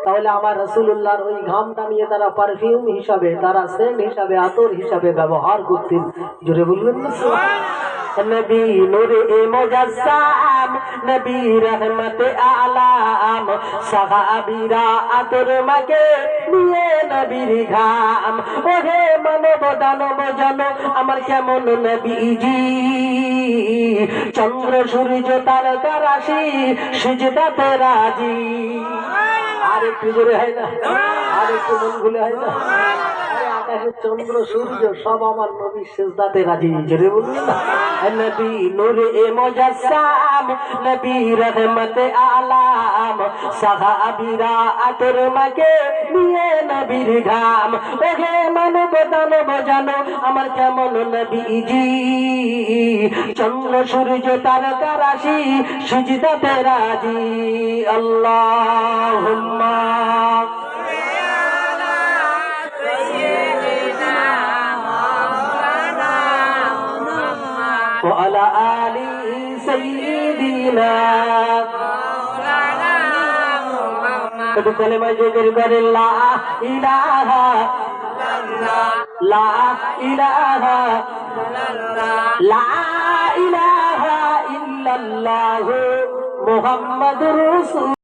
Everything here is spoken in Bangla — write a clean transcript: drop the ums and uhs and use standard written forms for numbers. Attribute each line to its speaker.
Speaker 1: তাহলে আমার রাসূলুল্লাহর ওই ঘামটা নিয়ে তারা পারফিউম হিসাবে, তারা সেন্ট হিসাবে, আতর হিসাবে ব্যবহার করতেন। জোরে বলবেন না সুবহানাল্লাহ। নবী নূরে মুজাসসাম, নবী রহমতে আলাম, সাহাবীরা আতর মাকে নিয়ে নবীর ঘাম। ওহে মানব দানব জানো আমার কেমন নবীজি, চন্দ্র সূর্য তারকা রাশি সিজদাতে রাজি। আর একটু জোরে হয় না, আর একটু মন খুলে হয় না। আকাশের চন্দ্র সূর্য সব আমার নবীর সিজদাতে রাজি। জোরে বলুন না। নবী নূরে মুজাসসাম, নবী রহমতে আলাম, সাহাবীরা আতর মাকে নিয়ে নবীর ঘাম। ওহে মানব দানব জানো আমার কেমন নবীজি, চন্দ্র সূর্য তারকা রাশি সিজদাতে রাজি। আল্লাহুম্মা وعلى آل سيدنا مولانا كلمة ذكر कर لا إله لا إله لا إله إلا الله محمد رسول